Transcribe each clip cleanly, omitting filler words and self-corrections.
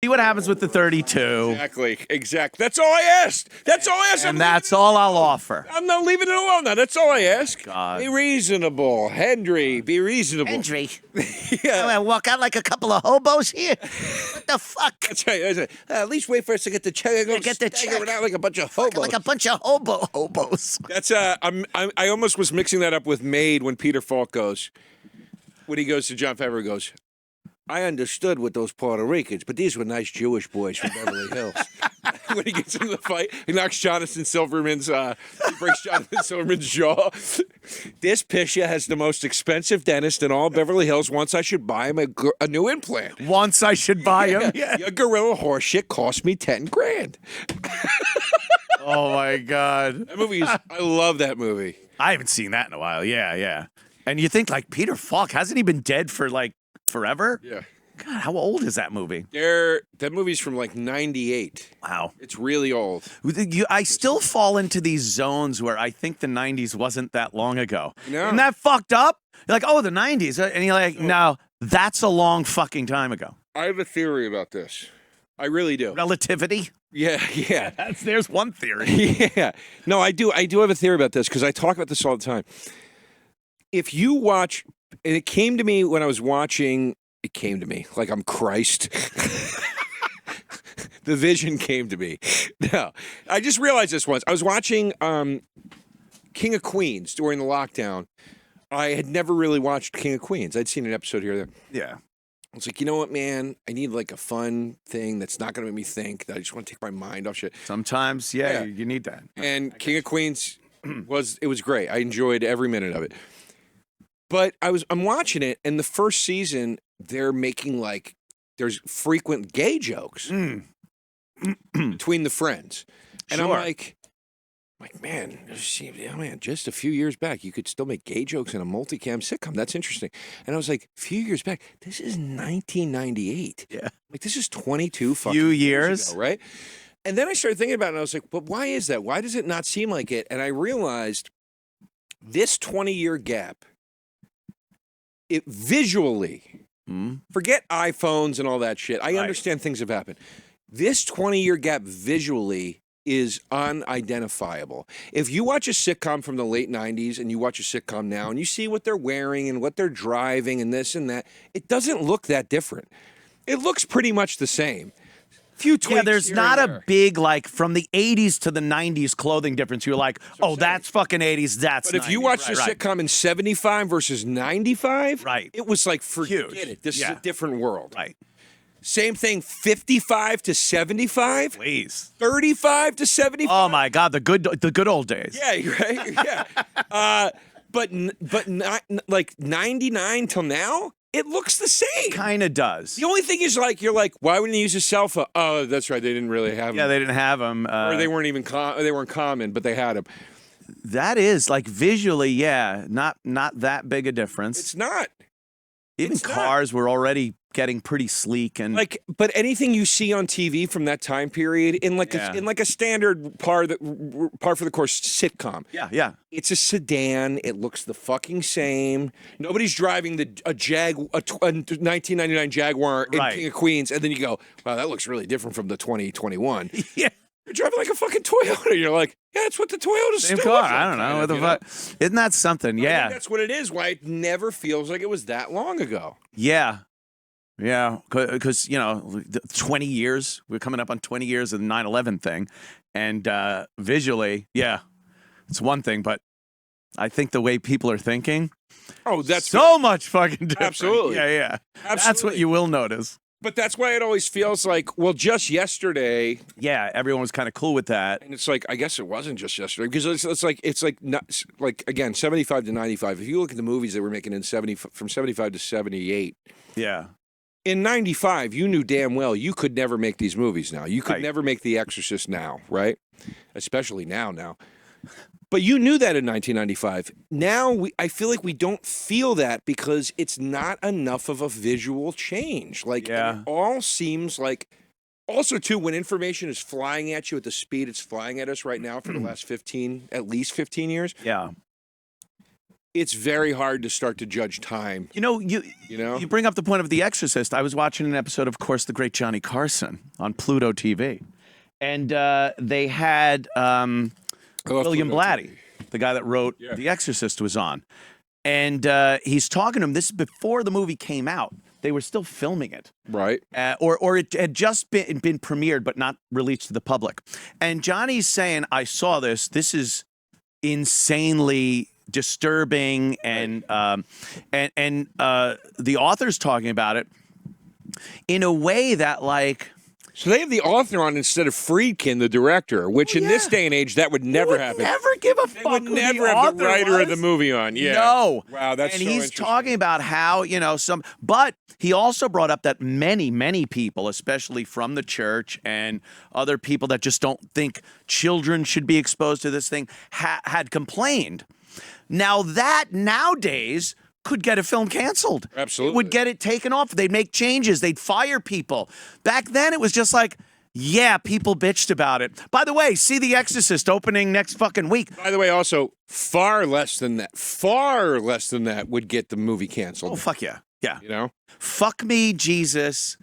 See what happens with the 32. Exactly. That's all I asked. That's all I asked. And that's all I'll offer. I'm not leaving it alone now. That's all I ask. God. Be reasonable. Henry, be reasonable. Henry. Yeah. I'm gonna walk out like a couple of hobos here. What the fuck? That's right. At least wait for us to get the check. Get the check. Out like a bunch of hobos. Like a bunch of hobos. That's I almost was mixing that up with Maid when Peter Falk goes. When he goes to John Favreau, he goes, I understood with those Puerto Ricans, but these were nice Jewish boys from Beverly Hills. When he gets into the fight, he knocks Jonathan Silverman's, he breaks Jonathan Silverman's jaw. This Pisha has the most expensive dentist in all Beverly Hills. Once I should buy him a new implant. Once I should buy him. Yeah. Your gorilla horse shit cost me 10 grand. Oh my God. That movie I love that movie. I haven't seen that in a while. Yeah. And you think like Peter Falk, hasn't he been dead for like forever? Yeah. God, how old is that movie? That movie's from like 98. Wow. It's really old. I still fall into these zones where I think the 90s wasn't that long ago. No. Isn't that fucked up? You're like, oh, the 90s. And you're like, no, that's a long fucking time ago. I have a theory about this. I really do. Relativity? Yeah. There's one theory. Yeah. No, I do have a theory about this because I talk about this all the time. If you watch, and it came to me when I was watching, it came to me like I'm Christ. The vision came to me. No, I just realized this once. I was watching King of Queens during the lockdown. I had never really watched King of Queens. I'd seen an episode here or there. Yeah. I was like, you know what, man? I need like a fun thing that's not going to make me think, that I just want to take my mind off shit. Sometimes, Yeah. you need that. And King of Queens was great. I enjoyed every minute of it. But I'm watching it, and the first season they're making there's frequent gay jokes between the friends, and Sure. I'm like, man, just a few years back you could still make gay jokes in a multicam sitcom. That's interesting. And I was like, a few years back, this is 1998. Yeah, like this is 22 fucking few years ago, right? And then I started thinking about it, and I was like, but why is that? Why does it not seem like it? And I realized this 20-year gap. It visually, forget iPhones and all that shit. I understand things have happened. This 20-year gap visually is unidentifiable. If you watch a sitcom from the late 90s and you watch a sitcom now and you see what they're wearing and what they're driving and this and that, it doesn't look that different. It looks pretty much the same. Few tweaks. Yeah, there's not a big, like, from the 80s to the 90s clothing difference. You're like, oh, that's fucking 80s, that's But if you 90s. watch the sitcom in 75 versus 95, Right. it was like, forget Huge. it. This is Yeah. a different world. Right. Same thing, 55 to 75, Please. 35 to 75. Oh, my God, the good old days. Yeah, right? Yeah. But not, like 99 till now, it looks the same. Kind of does. The only thing is, like, you're like, why wouldn't you use a cell phone? Oh, that's right. They didn't really have them. Yeah, they didn't have them. Or they weren't even they weren't common, but they had them. That is, like, visually, yeah, not that big a difference. It's not. Even it's not. cars were already getting pretty sleek and Like, but anything you see on TV from that time period in like a standard par for the course sitcom. Yeah. It's a sedan. It looks the fucking same. Nobody's driving a 1999 Jaguar in Right. King of Queens, and then you go, wow, that looks really different from the 2021. Yeah. You're driving like a fucking Toyota. You're like, yeah, that's what the Toyota's Same still car. looks like, I don't know kind what of, the you fuck. Isn't that something? I Yeah. think that's what it is. Why it never feels like it was that long ago. Yeah. Because 20 years. We're coming up on 20 years of the 9/11 thing, and visually, yeah, it's one thing, but I think the way people are thinking, Oh, that's so much fucking different. Absolutely. Yeah. That's what Absolutely. you will notice. But that's why it always feels like, well, just yesterday, Yeah, everyone was kind of cool with that. and it's like, I guess it wasn't just yesterday, because it's like not, like, again, 75 to 95. If you look at the movies they were making in from 75 to 78, Yeah. in 95, you knew damn well you could never make these movies now. You could Right. never make The Exorcist now, right? Especially now. But you knew that in 1995. Now, I feel like we don't feel that because it's not enough of a visual change. Like, Yeah. it all seems like... Also, too, when information is flying at you at the speed it's flying at us right now for the last at least 15 years, Yeah. it's very hard to start to judge time. You know, know? you bring up the point of The Exorcist. I was watching an episode, of course, The Great Johnny Carson on Pluto TV. And they had William Blatty, the guy that wrote The Exorcist, was on. And he's talking to him. This is before the movie came out. They were still filming it. Right. Or it had just been premiered, but not released to the public. And Johnny's saying, I saw this. This is insanely disturbing. And the author's talking about it in a way that, like... So they have the author on instead of Friedkin, the director, which in this day and age, that would never happen. Never give a fuck. They would never have the writer of the movie on. Yeah. No. Wow, that's and so he's interesting. talking about how, but he also brought up that many people, especially from the church and other people that just don't think children should be exposed to this thing, had complained. Now that nowadays could get a film canceled. Absolutely. It would get it taken off. They'd make changes. They'd fire people. Back then, it was just like, yeah, people bitched about it. By the way, see The Exorcist opening next fucking week. By the way, also, far less than that would get the movie canceled. Oh, fuck yeah. Yeah. You know? Fuck me, Jesus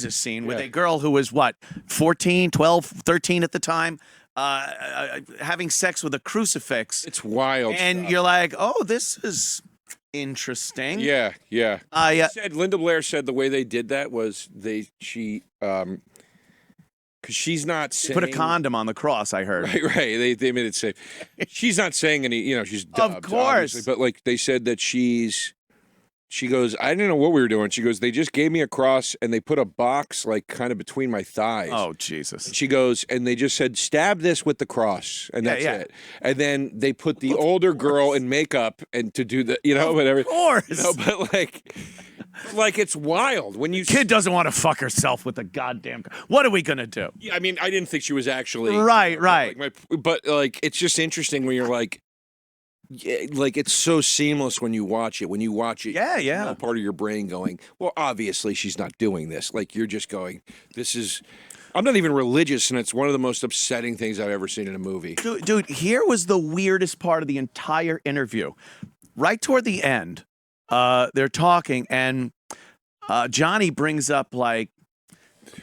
scene with a girl who was, what, 14, 12, 13 at the time, having sex with a crucifix. It's wild. And stuff. you're like, oh, this is interesting. Yeah. Linda Blair said the way they did that was because she's not saying... Put a condom on the cross, I heard. Right. They made it safe. She's not saying any, she's dubbed, of course. obviously, but like they said that she goes, I didn't know what we were doing. She goes, they just gave me a cross and they put a box like kind of between my thighs. Oh, Jesus. She goes, and they just said, stab this with the cross. And that's it. And then they put the older girl in makeup and to do the, whatever. Of course. But like it's wild. When you Kid doesn't want to fuck herself with a goddamn... What are we going to do? Yeah, I mean, I didn't think she was actually... Right. But it's just interesting when you're like, it's so seamless when you watch it. When you watch it, yeah. Part of your brain going, well, obviously she's not doing this. Like you're just going, this is. I'm not even religious, and it's one of the most upsetting things I've ever seen in a movie. Dude, here was the weirdest part of the entire interview. Right toward the end, they're talking, and Johnny brings up like,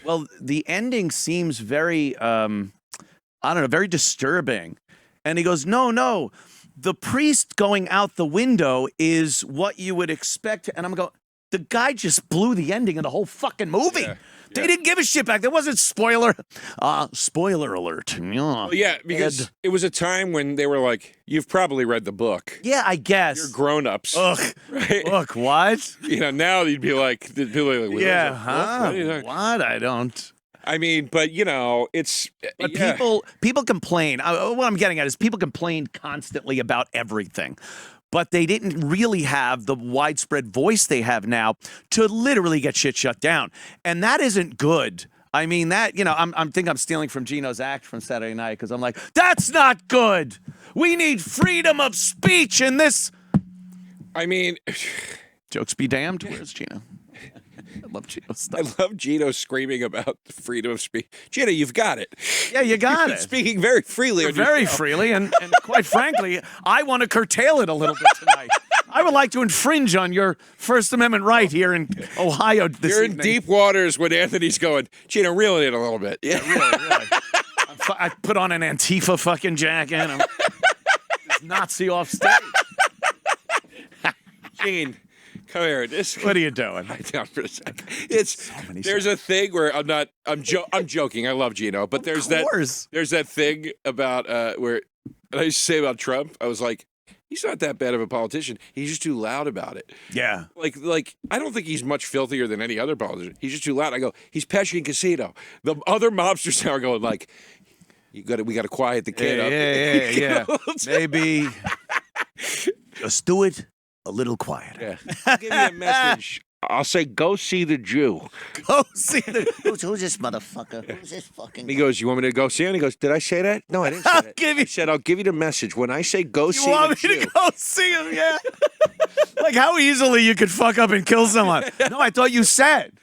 well, the ending seems very, very disturbing, and he goes, no. The priest going out the window is what you would expect. And I'm going, the guy just blew the ending of the whole fucking movie. Yeah. They didn't give a shit back. There wasn't spoiler alert. Well, yeah, because it was a time when they were like, you've probably read the book. Yeah, I guess. You're grown-ups. Ugh. Right? Look, what? Now you'd be like, yeah, huh? What? I don't. I mean, but it's. But people complain. What I'm getting at is people complain constantly about everything, but they didn't really have the widespread voice they have now to literally get shit shut down, and that isn't good. I mean that I'm stealing from Gino's act from Saturday night because I'm like, that's not good. We need freedom of speech in this. I mean, jokes be damned. Where's Gino? I love Gino stuff. I love Gino screaming about the freedom of speech. Gino, you've got it. Yeah, you got it. Speaking very freely. Very freely, and quite frankly, I want to curtail it a little bit tonight. I would like to infringe on your First Amendment right here in Ohio this You're evening. In deep waters when Anthony's going, Gino, reel it in a little bit. Yeah, really. I put on an Antifa fucking jacket. I'm this Nazi off stage. Gene. Come here. What are you doing? Lie down for a second. There's a thing where I'm joking. I love Gino, but there's that thing about where I used to say about Trump. I was like, he's not that bad of a politician. He's just too loud about it. Yeah. Like I don't think he's much filthier than any other politician. He's just too loud. I go, he's Pesci and Casino. The other mobsters now are going like, we got to quiet the kid up. Yeah. Maybe just do it a little quieter. Yeah. I'll give you a message. I'll say, go see the Jew. Go see the Who's this motherfucker? Who's this fucking He goes, you want me to go see him? He goes, did I say that? No, I didn't say that. I said, I'll give you the message. When I say go see the Jew. You want me to go see him? Yeah. Like how easily you could fuck up and kill someone. No, I thought you said.